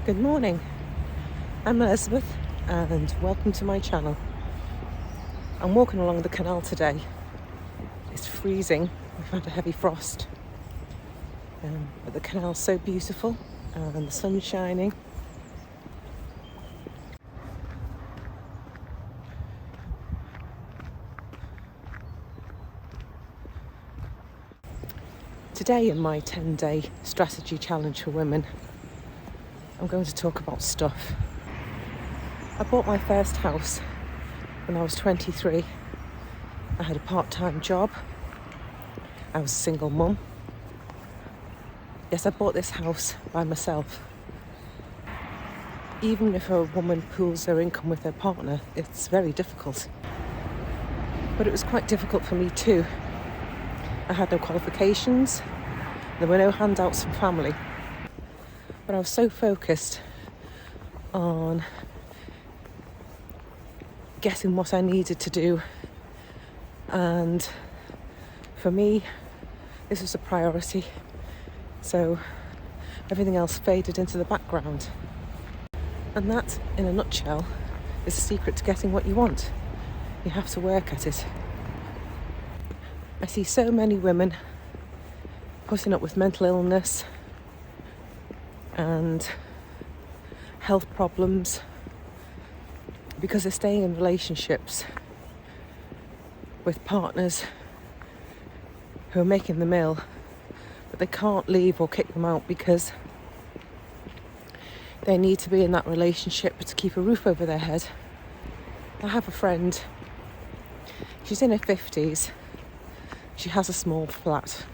Good morning, I'm Elizabeth and welcome to my channel. I'm walking along the canal today. It's freezing, we've had a heavy frost, but the canal's so beautiful and the sun's shining. Today in my 10-day strategy challenge for women, I'm going to talk about stuff. I bought my first house when I was 23. I had a part-time job. I was a single mum. Yes, I bought this house by myself. Even if a woman pools their income with her partner, it's very difficult. But it was quite difficult for me too. I had no qualifications. There were no handouts from family. But I was so focused on getting what I needed to do, and for me this was a priority, so everything else faded into the background. And that, in a nutshell, is the secret to getting what you want. You have to work at it. I see so many women putting up with mental illness and health problems because they're staying in relationships with partners who are making the mill, but they can't leave or kick them out because they need to be in that relationship to keep a roof over their head. I have a friend, she's in her 50s, she has a small flat,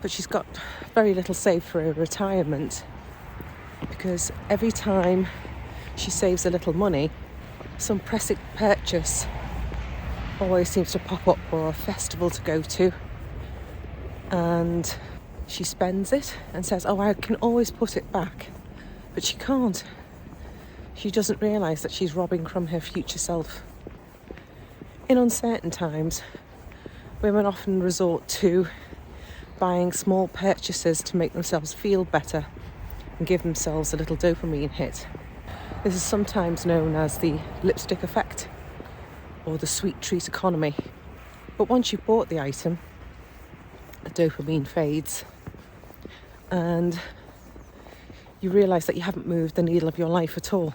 but she's got very little saved for her retirement because every time she saves a little money, some pressing purchase always seems to pop up, or a festival to go to, and she spends it and says, oh, I can always put it back, but she can't. She doesn't realise that she's robbing from her future self. In uncertain times, women often resort to buying small purchases to make themselves feel better and give themselves a little dopamine hit. This is sometimes known as the lipstick effect or the sweet treat economy. But once you've bought the item, the dopamine fades and you realise that you haven't moved the needle of your life at all.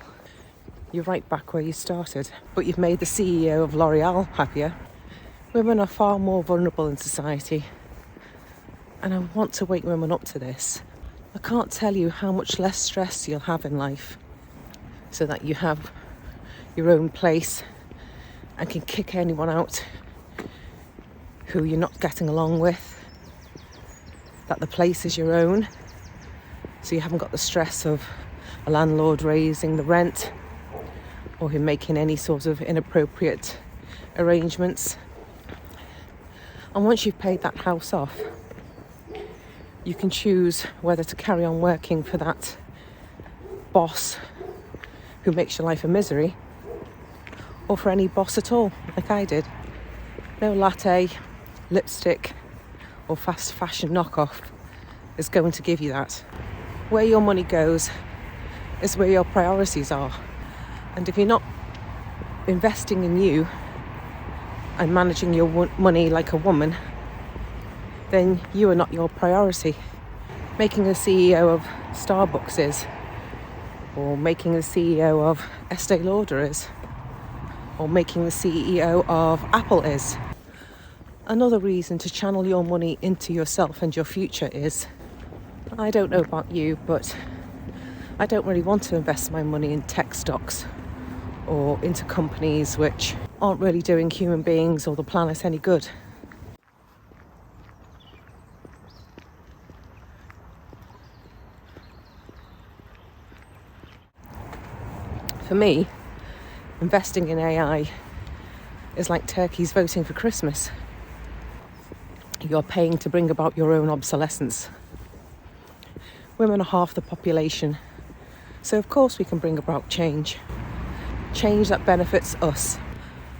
You're right back where you started, but you've made the CEO of L'Oreal happier. Women are far more vulnerable in society, and I want to wake women up to this. I can't tell you how much less stress you'll have in life so that you have your own place and can kick anyone out who you're not getting along with, that the place is your own, so you haven't got the stress of a landlord raising the rent or him making any sort of inappropriate arrangements. And once you've paid that house off, you can choose whether to carry on working for that boss who makes your life a misery, or for any boss at all, like I did. No latte, lipstick, or fast fashion knockoff is going to give you that. Where your money goes is where your priorities are. And if you're not investing in you and managing your money like a woman, then you are not your priority. Making a CEO of Starbucks is, or making the CEO of Estee Lauder is, or making the CEO of Apple is. Another reason to channel your money into yourself and your future is, I don't know about you, but I don't really want to invest my money in tech stocks or into companies which aren't really doing human beings or the planet any good. For me, investing in AI is like turkeys voting for Christmas. You're paying to bring about your own obsolescence. Women are half the population, so of course we can bring about change that benefits us.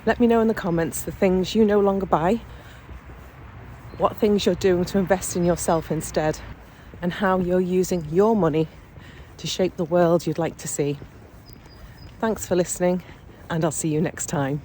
Let me know in the comments the things you no longer buy, what things you're doing to invest in yourself instead, and how you're using your money to shape the world you'd like to see. Thanks for listening, and I'll see you next time.